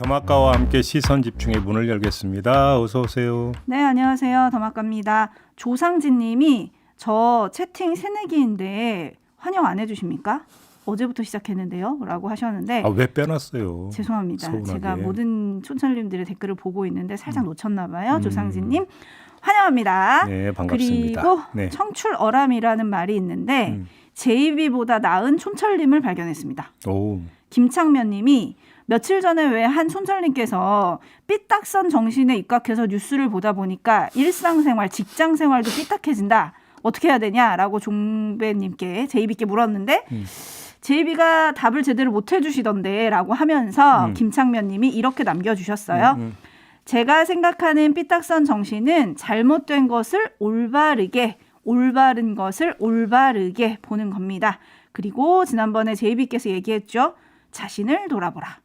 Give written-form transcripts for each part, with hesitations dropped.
더마카와 함께 시선 집중의 문을 열겠습니다. 어서 오세요. 네, 안녕하세요. 더마카입니다. 조상진 님이 저 채팅 새내기인데 환영 안 해주십니까? 어제부터 시작했는데요. 라고 하셨는데 왜 빼놨어요? 죄송합니다. 서운하게. 제가 모든 촌철님들의 댓글을 보고 있는데 살짝 놓쳤나 봐요. 조상진 님 환영합니다. 네, 반갑습니다. 그리고 네. 청출어람이라는 말이 있는데 제이비보다 나은 촌철님을 발견했습니다. 오. 김창면 님이 며칠 전에 왜 한 촌철님께서 삐딱선 정신에 입각해서 뉴스를 보다 보니까 일상생활, 직장생활도 삐딱해진다. 어떻게 해야 되냐라고 종배님께 제이비께 물었는데 제이비가 답을 제대로 못 해주시던데 라고 하면서 김창면 님이 이렇게 남겨주셨어요. 제가 생각하는 삐딱선 정신은 잘못된 것을 올바르게, 올바른 것을 올바르게 보는 겁니다. 그리고 지난번에 제이비께서 얘기했죠. 자신을 돌아보라.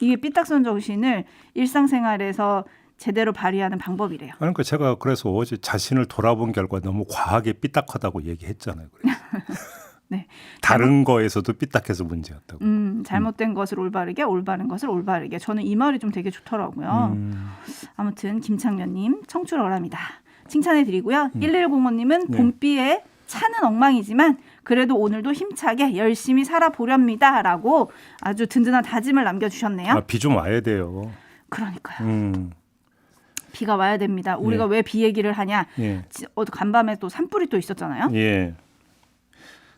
이게 삐딱선 정신을 일상생활에서 제대로 발휘하는 방법이래요. 그러니까 제가 그래서 어제 자신을 돌아본 결과 너무 과하게 삐딱하다고 얘기했잖아요. 네. 다른 거에서도 삐딱해서 문제였다고. 잘못된 것을 올바르게, 올바른 것을 올바르게. 저는 이 말이 좀 되게 좋더라고요. 아무튼 김창면님 청출어람이다. 칭찬해드리고요. 1105님은 네. 봄비에 차는 엉망이지만 그래도 오늘도 힘차게 열심히 살아보렵니다. 라고 아주 든든한 다짐을 남겨주셨네요. 비 좀 와야 돼요. 그러니까요. 비가 와야 됩니다. 우리가 예. 왜 비 얘기를 하냐. 예. 간밤에 또 산불이 또 있었잖아요. 예.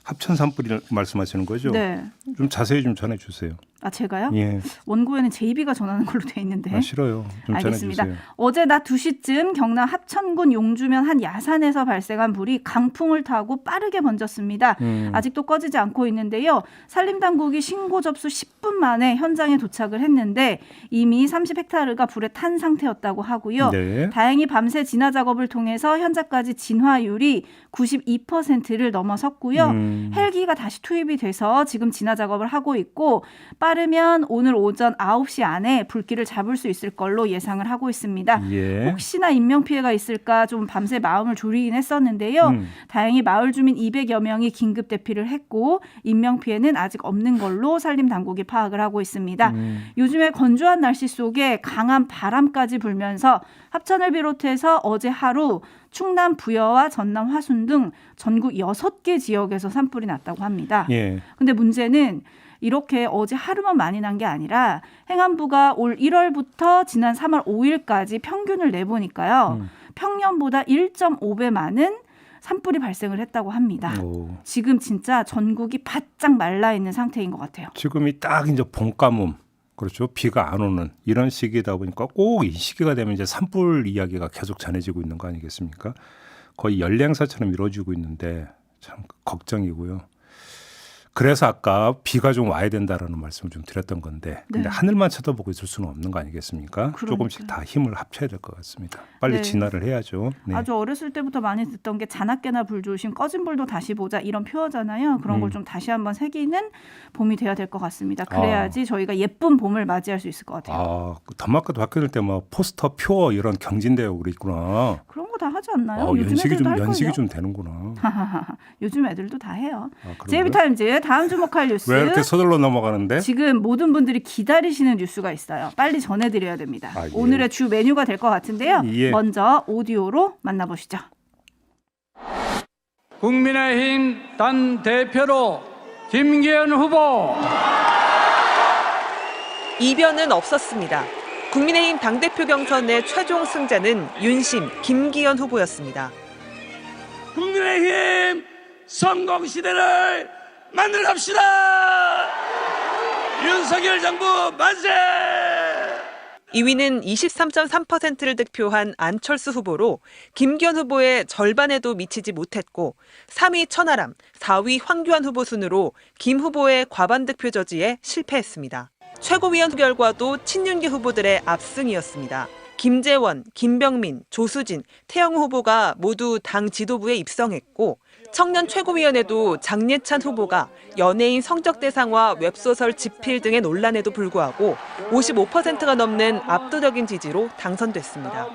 합천 산불이 말씀하시는 거죠? 네. 좀 자세히 좀 전해 주세요. 아, 제가요? 예. 원고에는 제이비가 전하는 걸로 돼 있는데. 싫어요. 좀 알겠습니다. 전해 주세요. 어제 낮 2시쯤 경남 합천군 용주면 한 야산에서 발생한 불이 강풍을 타고 빠르게 번졌습니다. 아직도 꺼지지 않고 있는데요. 산림당국이 신고 접수 10분 만에 현장에 도착을 했는데 이미 30헥타르가 불에 탄 상태였다고 하고요. 네. 다행히 밤새 진화 작업을 통해서 현재까지 진화율이 92%를 넘어섰고요. 헬기가 다시 투입이 돼서 지금 진화 작업을 하고 있고 빠르면 오늘 오전 9시 안에 불길을 잡을 수 있을 걸로 예상을 하고 있습니다. 예. 혹시나 인명피해가 있을까 좀 밤새 마음을 졸이긴 했었는데요. 다행히 마을 주민 200여 명이 긴급 대피를 했고 인명피해는 아직 없는 걸로 산림당국이 파악을 하고 있습니다. 요즘에 건조한 날씨 속에 강한 바람까지 불면서 합천을 비롯해서 어제 하루 충남 부여와 전남 화순 등 전국 6개 지역에서 산불이 났다고 합니다. 예. 근데 문제는 이렇게 어제 하루만 많이 난 게 아니라 행안부가 올 1월부터 지난 3월 5일까지 평균을 내보니까요. 평년보다 1.5배 많은 산불이 발생을 했다고 합니다. 오. 지금 진짜 전국이 바짝 말라 있는 상태인 것 같아요. 지금이 딱 이제 봄 가뭄. 그렇죠. 비가 안 오는 이런 시기다 보니까 꼭 이 시기가 되면 이제 산불 이야기가 계속 전해지고 있는 거 아니겠습니까? 거의 연례행사처럼 이루어지고 있는데 참 걱정이고요. 그래서 아까 비가 좀 와야 된다라는 말씀을 좀 드렸던 건데 근데 네. 하늘만 쳐다보고 있을 수는 없는 거 아니겠습니까? 그러니까요. 조금씩 다 힘을 합쳐야 될 것 같습니다. 빨리 네. 진화를 해야죠. 네. 아주 어렸을 때부터 많이 듣던 게 자나깨나 불조심, 꺼진 불도 다시 보자 이런 표어잖아요. 그런 걸 좀 다시 한번 새기는 봄이 돼야 될 것 같습니다. 그래야지 저희가 예쁜 봄을 맞이할 수 있을 것 같아요. 더마카도 학교 다닐 때 막 포스터, 표어 이런 경진대회가 있구나. 그런 거 다 하지 않나요? 요즘 연식이 애들도 할걸요? 연식이 좀 되는구나. 요즘 애들도 다 해요. 그런가요? 제이비타임즈 다음 주목할 뉴스. 왜 이렇게 서둘러 넘어가는데? 지금 모든 분들이 기다리시는 뉴스가 있어요. 빨리 전해드려야 됩니다. 예. 오늘의 주 메뉴가 될 것 같은데요. 예. 먼저 오디오로 만나보시죠. 국민의힘 단 대표로 김기현 후보. 이변은 없었습니다. 국민의힘 당대표 경선의 최종 승자는 윤심 김기현 후보였습니다. 국민의힘 성공시대를 만들어 갑시다. 윤석열 정부 만세. 2위는 23.3%를 득표한 안철수 후보로 김기현 후보의 절반에도 미치지 못했고 3위 천하람, 4위 황교안 후보 순으로 김 후보의 과반 득표 저지에 실패했습니다. 최고위원 결과도 친윤계 후보들의 압승이었습니다. 김재원, 김병민, 조수진, 태영호 후보가 모두 당 지도부에 입성했고 청년 최고위원회도 장예찬 후보가 연예인 성적 대상화 웹소설 집필 등의 논란에도 불구하고 55%가 넘는 압도적인 지지로 당선됐습니다.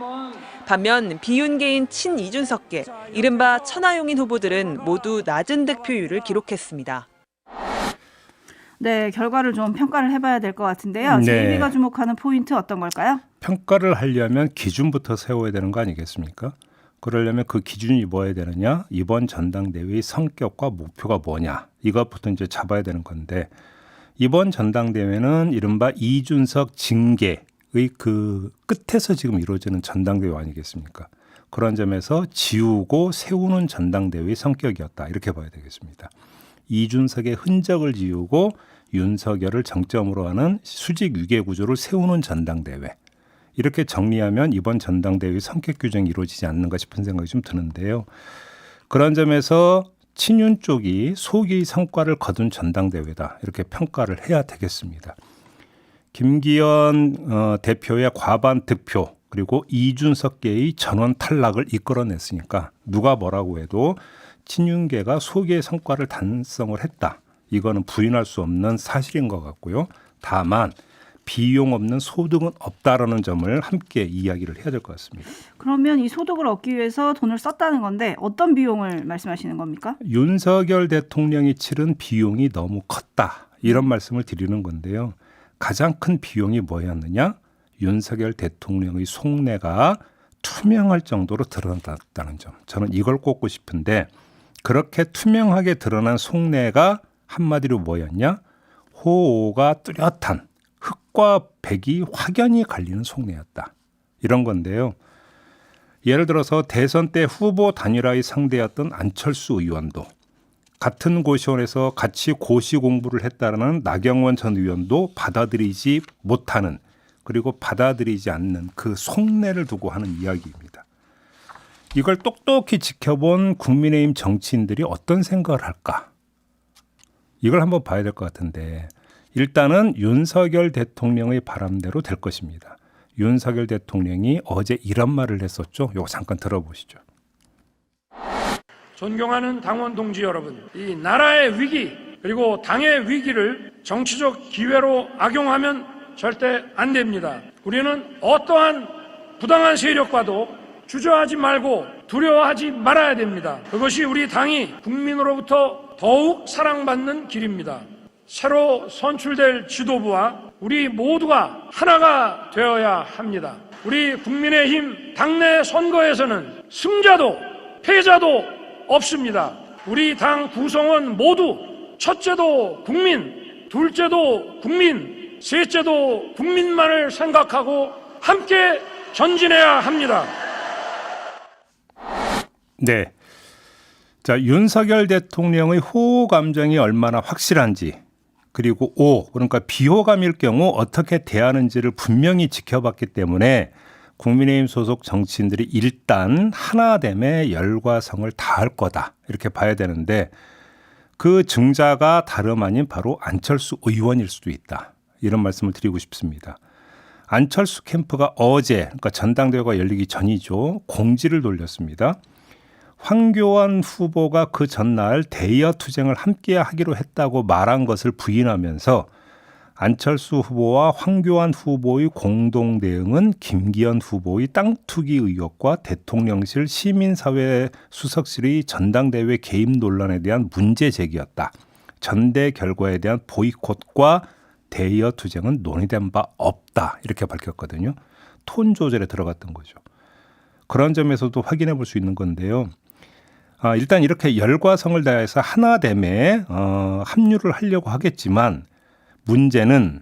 반면 비윤계인 친이준석계, 이른바 천하용인 후보들은 모두 낮은 득표율을 기록했습니다. 네, 결과를 좀 평가를 해봐야 될 것 같은데요. 네. JB가 주목하는 포인트 어떤 걸까요? 평가를 하려면 기준부터 세워야 되는 거 아니겠습니까? 그러려면 그 기준이 뭐야 되느냐? 이번 전당대회의 성격과 목표가 뭐냐? 이것부터 이제 잡아야 되는 건데 이번 전당대회는 이른바 이준석 징계의 그 끝에서 지금 이루어지는 전당대회 아니겠습니까? 그런 점에서 지우고 세우는 전당대회의 성격이었다. 이렇게 봐야 되겠습니다. 이준석의 흔적을 지우고 윤석열을 정점으로 하는 수직 위계 구조를 세우는 전당대회. 이렇게 정리하면 이번 전당대회의 성격 규정이 이루어지지 않는가 싶은 생각이 좀 드는데요. 그런 점에서 친윤 쪽이 소기의 성과를 거둔 전당대회다. 이렇게 평가를 해야 되겠습니다. 김기현 대표의 과반 득표 그리고 이준석계의 전원 탈락을 이끌어냈으니까 누가 뭐라고 해도 친윤계가 소기의 성과를 달성을 했다. 이거는 부인할 수 없는 사실인 것 같고요. 다만 비용 없는 소득은 없다라는 점을 함께 이야기를 해야 될 것 같습니다. 그러면 이 소득을 얻기 위해서 돈을 썼다는 건데 어떤 비용을 말씀하시는 겁니까? 윤석열 대통령이 치른 비용이 너무 컸다. 이런 말씀을 드리는 건데요. 가장 큰 비용이 뭐였느냐? 윤석열 대통령의 속내가 투명할 정도로 드러났다는 점. 저는 이걸 꼽고 싶은데 그렇게 투명하게 드러난 속내가 한마디로 뭐였냐? 호호가 뚜렷한 흑과 백이 확연히 갈리는 속내였다. 이런 건데요. 예를 들어서 대선 때 후보 단일화의 상대였던 안철수 의원도 같은 고시원에서 같이 고시 공부를 했다는 나경원 전 의원도 받아들이지 못하는 그리고 받아들이지 않는 그 속내를 두고 하는 이야기입니다. 이걸 똑똑히 지켜본 국민의힘 정치인들이 어떤 생각을 할까? 이걸 한번 봐야 될 것 같은데 일단은 윤석열 대통령의 바람대로 될 것입니다. 윤석열 대통령이 어제 이런 말을 했었죠. 이거 잠깐 들어보시죠. 존경하는 당원 동지 여러분, 이 나라의 위기 그리고 당의 위기를 정치적 기회로 악용하면 절대 안 됩니다. 우리는 어떠한 부당한 세력과도 주저하지 말고 두려워하지 말아야 됩니다. 그것이 우리 당이 국민으로부터 더욱 사랑받는 길입니다. 새로 선출될 지도부와 우리 모두가 하나가 되어야 합니다. 우리 국민의힘 당내 선거에서는 승자도 패자도 없습니다. 우리 당 구성원 모두 첫째도 국민, 둘째도 국민, 셋째도 국민만을 생각하고 함께 전진해야 합니다. 네. 자, 윤석열 대통령의 호호 감정이 얼마나 확실한지 그리고 그러니까 비호감일 경우 어떻게 대하는지를 분명히 지켜봤기 때문에 국민의힘 소속 정치인들이 일단 하나됨에 열과 성을 다할 거다 이렇게 봐야 되는데 그 증자가 다름 아닌 바로 안철수 의원일 수도 있다. 이런 말씀을 드리고 싶습니다. 안철수 캠프가 어제 그러니까 전당대회가 열리기 전이죠. 공지를 돌렸습니다. 황교안 후보가 그 전날 대여 투쟁을 함께 하기로 했다고 말한 것을 부인하면서 안철수 후보와 황교안 후보의 공동 대응은 김기현 후보의 땅 투기 의혹과 대통령실 시민사회 수석실의 전당대회 개입 논란에 대한 문제 제기였다. 전대 결과에 대한 보이콧과 대여 투쟁은 논의된 바 없다. 이렇게 밝혔거든요. 톤 조절에 들어갔던 거죠. 그런 점에서도 확인해 볼 수 있는 건데요. 일단 이렇게 열과 성을 다해서 하나됨에 합류를 하려고 하겠지만 문제는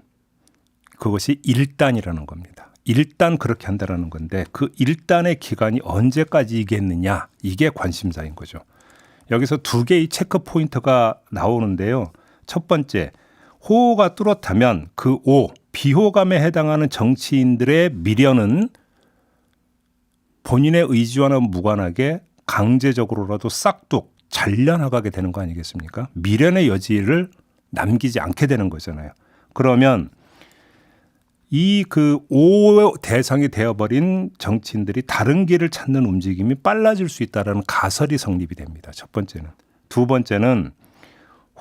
그것이 일단이라는 겁니다. 일단 그렇게 한다라는 건데 그 일단의 기간이 언제까지이겠느냐 이게 관심사인 거죠. 여기서 두 개의 체크 포인트가 나오는데요. 첫 번째, 호호가 뚜렷하면 그 비호감에 해당하는 정치인들의 미련은 본인의 의지와는 무관하게 강제적으로라도 싹둑 잘려나가게 되는 거 아니겠습니까? 미련의 여지를 남기지 않게 되는 거잖아요. 그러면 이 대상이 되어버린 정치인들이 다른 길을 찾는 움직임이 빨라질 수 있다는 가설이 성립이 됩니다. 첫 번째는. 두 번째는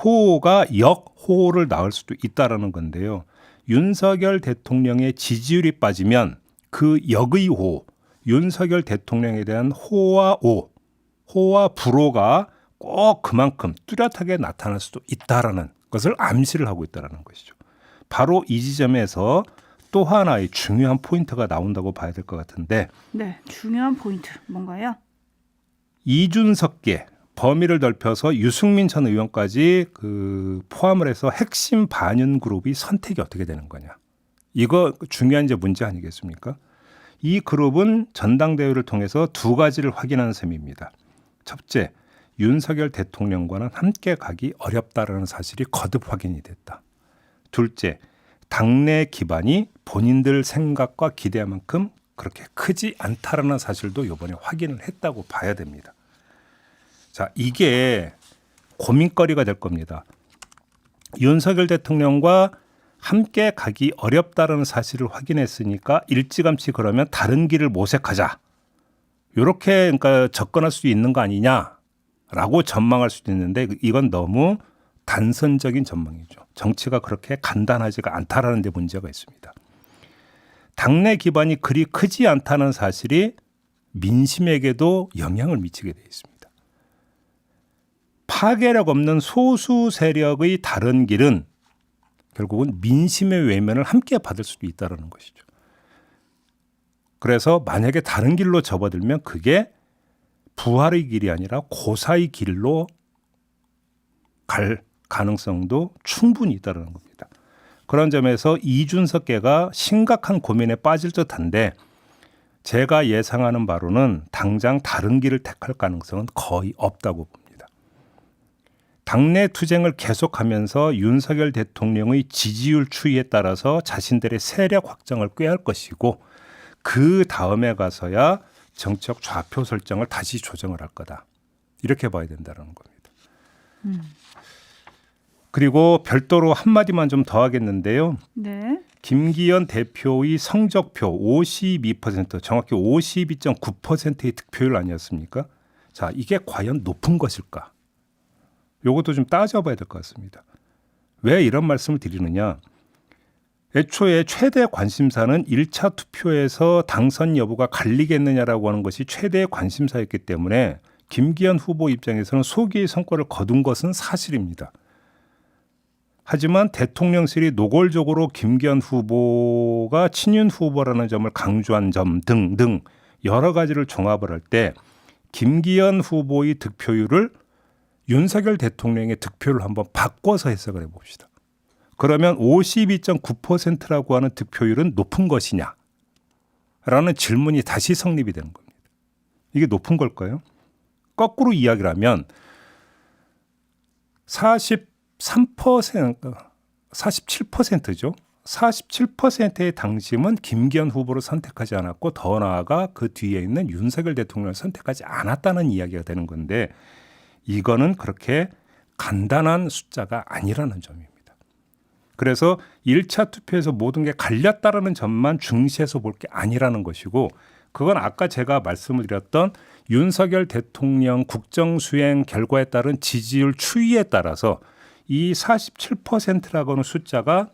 호호가 역호호를 낳을 수도 있다는 건데요. 윤석열 대통령의 지지율이 빠지면 그 역의 호호, 윤석열 대통령에 대한 호와 불호가 꼭 그만큼 뚜렷하게 나타날 수도 있다라는 것을 암시를 하고 있다는 것이죠. 바로 이 지점에서 또 하나의 중요한 포인트가 나온다고 봐야 될 것 같은데 네, 중요한 포인트 뭔가요? 이준석계 범위를 넓혀서 유승민 전 의원까지 포함을 해서 핵심 반윤 그룹이 선택이 어떻게 되는 거냐. 이거 중요한 이제 문제 아니겠습니까? 이 그룹은 전당대회를 통해서 두 가지를 확인하는 셈입니다. 첫째, 윤석열 대통령과는 함께 가기 어렵다라는 사실이 거듭 확인이 됐다. 둘째, 당내 기반이 본인들 생각과 기대만큼 그렇게 크지 않다라는 사실도 이번에 확인을 했다고 봐야 됩니다. 자, 이게 고민거리가 될 겁니다. 윤석열 대통령과 함께 가기 어렵다라는 사실을 확인했으니까 일찌감치 그러면 다른 길을 모색하자. 이렇게 그러니까 접근할 수 있는 거 아니냐라고 전망할 수도 있는데 이건 너무 단선적인 전망이죠. 정치가 그렇게 간단하지가 않다라는 데 문제가 있습니다. 당내 기반이 그리 크지 않다는 사실이 민심에게도 영향을 미치게 되어 있습니다. 파괴력 없는 소수 세력의 다른 길은 결국은 민심의 외면을 함께 받을 수도 있다는 것이죠. 그래서 만약에 다른 길로 접어들면 그게 부활의 길이 아니라 고사의 길로 갈 가능성도 충분히 있다는 겁니다. 그런 점에서 이준석계가 심각한 고민에 빠질 듯한데 제가 예상하는 바로는 당장 다른 길을 택할 가능성은 거의 없다고 봅니다. 당내 투쟁을 계속하면서 윤석열 대통령의 지지율 추이에 따라서 자신들의 세력 확장을 꾀할 것이고 그 다음에 가서야 정책 좌표 설정을 다시 조정을 할 거다. 이렇게 봐야 된다는 겁니다. 그리고 별도로 한마디만 좀 더 하겠는데요. 네. 김기현 대표의 성적표 52%, 정확히 52.9%의 득표율 아니었습니까? 자, 이게 과연 높은 것일까? 요것도 좀 따져봐야 될 것 같습니다. 왜 이런 말씀을 드리느냐? 애초에 최대 관심사는 1차 투표에서 당선 여부가 갈리겠느냐라고 하는 것이 최대의 관심사였기 때문에 김기현 후보 입장에서는 소기의 성과를 거둔 것은 사실입니다. 하지만 대통령실이 노골적으로 김기현 후보가 친윤 후보라는 점을 강조한 점 등등 여러 가지를 종합을 할 때 김기현 후보의 득표율을 윤석열 대통령의 득표를 한번 바꿔서 해석을 해봅시다. 그러면 52.9%라고 하는 득표율은 높은 것이냐? 라는 질문이 다시 성립이 되는 겁니다. 이게 높은 걸까요? 거꾸로 이야기를 하면 47%죠. 47%의 당심은 김기현 후보를 선택하지 않았고 더 나아가 그 뒤에 있는 윤석열 대통령을 선택하지 않았다는 이야기가 되는 건데 이거는 그렇게 간단한 숫자가 아니라는 점입니다. 그래서 1차 투표에서 모든 게 갈렸다라는 점만 중시해서 볼 게 아니라는 것이고 그건 아까 제가 말씀을 드렸던 윤석열 대통령 국정수행 결과에 따른 지지율 추이에 따라서 이 47%라고 하는 숫자가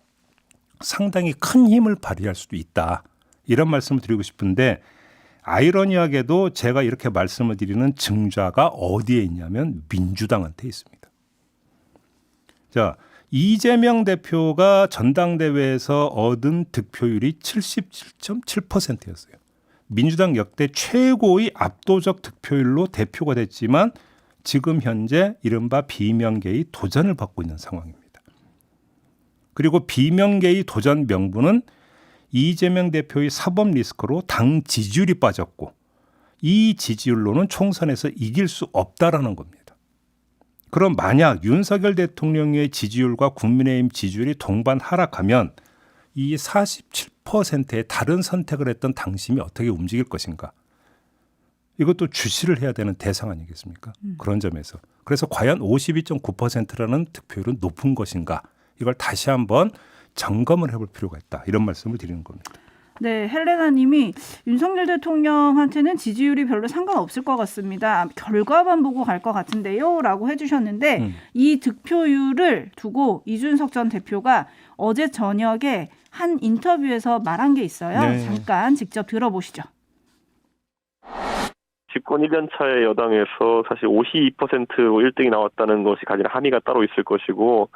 상당히 큰 힘을 발휘할 수도 있다. 이런 말씀을 드리고 싶은데 아이러니하게도 제가 이렇게 말씀을 드리는 증자가 어디에 있냐면 민주당한테 있습니다. 자, 이재명 대표가 전당대회에서 얻은 득표율이 77.7%였어요. 민주당 역대 최고의 압도적 득표율로 대표가 됐지만 지금 현재 이른바 비명계의 도전을 받고 있는 상황입니다. 그리고 비명계의 도전 명분은 이재명 대표의 사법 리스크로 당 지지율이 빠졌고 이 지지율로는 총선에서 이길 수 없다라는 겁니다. 그럼 만약 윤석열 대통령의 지지율과 국민의힘 지지율이 동반 하락하면 이 47%의 다른 선택을 했던 당심이 어떻게 움직일 것인가? 이것도 주시를 해야 되는 대상 아니겠습니까? 그런 점에서. 그래서 과연 52.9%라는 득표율은 높은 것인가? 이걸 다시 한번 점검을 해볼 필요가 있다. 이런 말씀을 드리는 겁니다. 네, 헬레나 님이 윤석열 대통령한테는 지지율이 별로 상관없을 것 같습니다. 결과만 보고 갈 것 같은데요. 라고 해주셨는데 이 득표율을 두고 이준석 전 대표가 어제 저녁에 한 인터뷰에서 말한 게 있어요. 네. 잠깐 직접 들어보시죠. 집권 1년 차의 여당에서 사실 52%로 1등이 나왔다는 것이 가진 함의가 따로 있을 것이고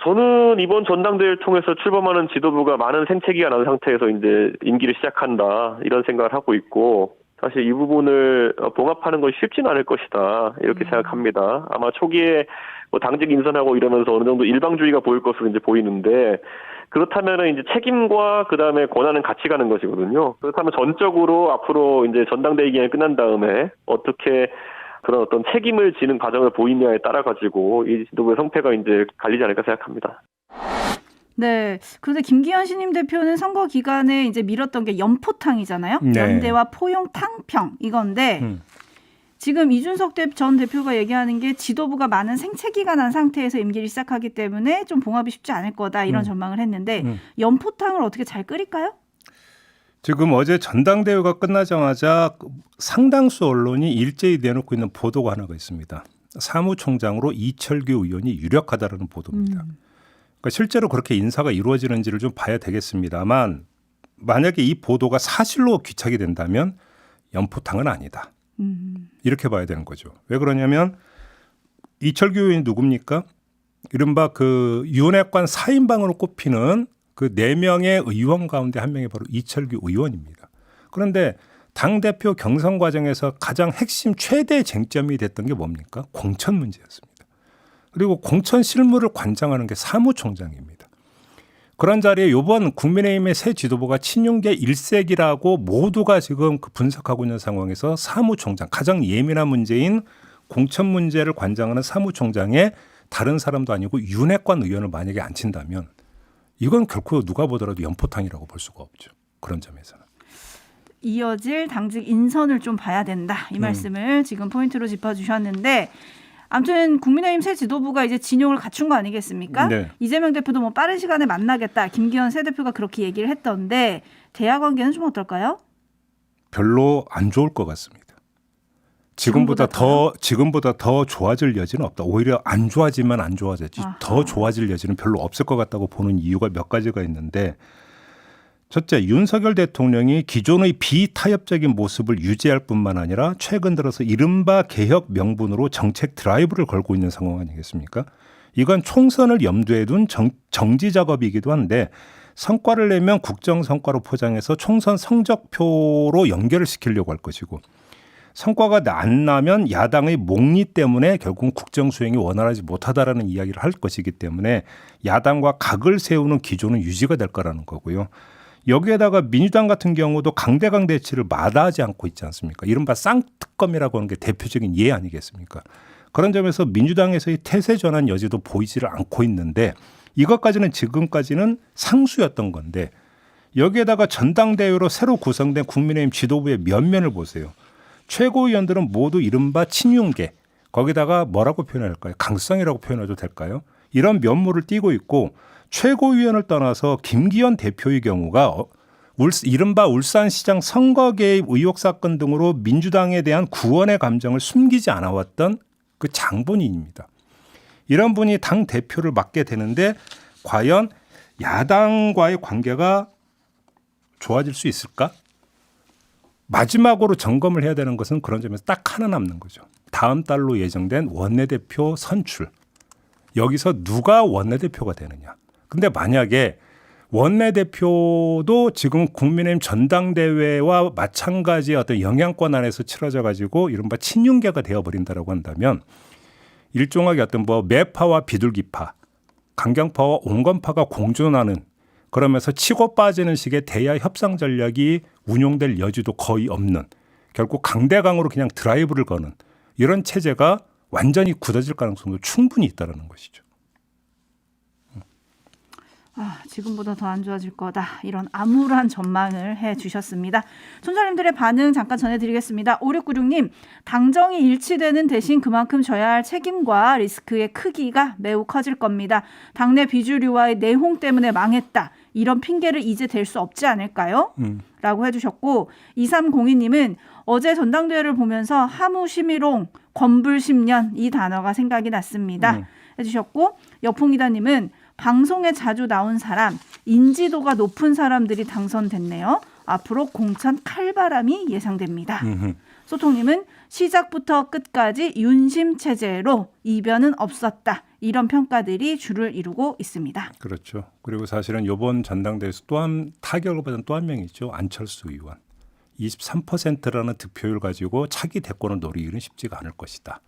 저는 이번 전당대회를 통해서 출범하는 지도부가 많은 생채기가 난 상태에서 이제 임기를 시작한다 이런 생각을 하고 있고 사실 이 부분을 봉합하는 것이 쉽지는 않을 것이다 이렇게 생각합니다. 아마 초기에 뭐 당직 인선하고 이러면서 어느 정도 일방주의가 보일 것으로 이제 보이는데 그렇다면은 이제 책임과 그 다음에 권한은 같이 가는 것이거든요. 그렇다면 전적으로 앞으로 이제 전당대회 기간이 끝난 다음에 어떻게 그런 어떤 책임을 지는 과정을 보이냐에 따라 가지고 이 지도부의 성패가 이제 갈리지 않을까 생각합니다. 네. 그런데 김기현 신임 대표는 선거 기간에 이제 밀었던 게 연포탕이잖아요. 네. 연대와 포용 탕평 이건데 지금 이준석 전 대표가 얘기하는 게 지도부가 많은 생채기가 난 상태에서 임기를 시작하기 때문에 좀 봉합이 쉽지 않을 거다 이런 전망을 했는데 연포탕을 어떻게 잘 끓일까요? 지금 어제 전당대회가 끝나자마자 상당수 언론이 일제히 내놓고 있는 보도가 하나가 있습니다. 사무총장으로 이철규 의원이 유력하다라는 보도입니다. 그러니까 실제로 그렇게 인사가 이루어지는지를 좀 봐야 되겠습니다만 만약에 이 보도가 사실로 귀착이 된다면 연포탕은 아니다. 이렇게 봐야 되는 거죠. 왜 그러냐면 이철규 의원이 누굽니까? 이른바 그 윤핵관 4인방으로 꼽히는 그 4명의 의원 가운데 한 명이 바로 이철규 의원입니다. 그런데 당대표 경선 과정에서 가장 핵심 최대 쟁점이 됐던 게 뭡니까? 공천 문제였습니다. 그리고 공천 실무를 관장하는 게 사무총장입니다. 그런 자리에 이번 국민의힘의 새 지도부가 친윤계 일색이라고 모두가 지금 분석하고 있는 상황에서 사무총장, 가장 예민한 문제인 공천 문제를 관장하는 사무총장에 다른 사람도 아니고 윤핵관 의원을 만약에 앉힌다면 이건 결코 누가 보더라도 연포탕이라고 볼 수가 없죠. 그런 점에서는. 이어질 당직 인선을 좀 봐야 된다. 이 말씀을 지금 포인트로 짚어주셨는데 아무튼 국민의힘 새 지도부가 이제 진용을 갖춘 거 아니겠습니까? 네. 이재명 대표도 뭐 빠른 시간에 만나겠다. 김기현 새 대표가 그렇게 얘기를 했던데 대화 관계는 좀 어떨까요? 별로 안 좋을 것 같습니다. 지금보다 더 좋아질 여지는 없다. 오히려 안 좋아지면 안 좋아졌지 더 좋아질 여지는 별로 없을 것 같다고 보는 이유가 몇 가지가 있는데 첫째, 윤석열 대통령이 기존의 비타협적인 모습을 유지할 뿐만 아니라 최근 들어서 이른바 개혁 명분으로 정책 드라이브를 걸고 있는 상황 아니겠습니까? 이건 총선을 염두에 둔 정지 작업이기도 한데 성과를 내면 국정 성과로 포장해서 총선 성적표로 연결을 시키려고 할 것이고 성과가 안 나면 야당의 목리 때문에 결국 국정 수행이 원활하지 못하다라는 이야기를 할 것이기 때문에 야당과 각을 세우는 기조는 유지가 될 거라는 거고요. 여기에다가 민주당 같은 경우도 강대강 대치를 마다하지 않고 있지 않습니까? 이른바 쌍특검이라고 하는 게 대표적인 예 아니겠습니까? 그런 점에서 민주당에서의 태세 전환 여지도 보이지를 않고 있는데 이것까지는 지금까지는 상수였던 건데 여기에다가 전당대회로 새로 구성된 국민의힘 지도부의 면면을 보세요. 최고위원들은 모두 이른바 친윤계, 거기다가 뭐라고 표현할까요? 강성이라고 표현해도 될까요? 이런 면모를 띠고 있고 최고위원을 떠나서 김기현 대표의 경우가 이른바 울산시장 선거 개입 의혹 사건 등으로 민주당에 대한 구원의 감정을 숨기지 않아왔던 그 장본인입니다. 이런 분이 당 대표를 맡게 되는데 과연 야당과의 관계가 좋아질 수 있을까? 마지막으로 점검을 해야 되는 것은 그런 점에서 딱 하나 남는 거죠. 다음 달로 예정된 원내대표 선출. 여기서 누가 원내대표가 되느냐. 근데 만약에 원내대표도 지금 국민의힘 전당대회와 마찬가지의 어떤 영향권 안에서 치러져 가지고 이른바 친윤계가 되어버린다라고 한다면 일종의 어떤 뭐 매파와 비둘기파, 강경파와 온건파가 공존하는 그러면서 치고 빠지는 식의 대야 협상 전략이 운용될 여지도 거의 없는 결국 강대강으로 그냥 드라이브를 거는 이런 체제가 완전히 굳어질 가능성도 충분히 있다는 것이죠. 지금보다 더 안 좋아질 거다. 이런 암울한 전망을 해주셨습니다. 촌철님들의 반응 잠깐 전해드리겠습니다. 5696님, 당정이 일치되는 대신 그만큼 져야 할 책임과 리스크의 크기가 매우 커질 겁니다. 당내 비주류와의 내홍 때문에 망했다. 이런 핑계를 이제 댈 수 없지 않을까요? 라고 해주셨고 2302님은 어제 전당대회를 보면서 하무심의롱, 권불심년 이 단어가 생각이 났습니다. 해주셨고 여풍이다님은 방송에 자주 나온 사람, 인지도가 높은 사람들이 당선됐네요. 앞으로 공천 칼바람이 예상됩니다. 소통님은 시작부터 끝까지 윤심 체제로 이변은 없었다. 이런 평가들이 주를 이루고 있습니다. 그렇죠. 그리고 사실은 이번 전당대회에서 타격을 받은 또 한 명이 있죠. 안철수 의원. 23%라는 득표율 가지고 차기 대권을 노리기는 쉽지가 않을 것이다.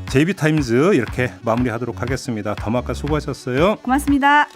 JB타임즈 이렇게 마무리하도록 하겠습니다. 더마카 수고하셨어요. 고맙습니다.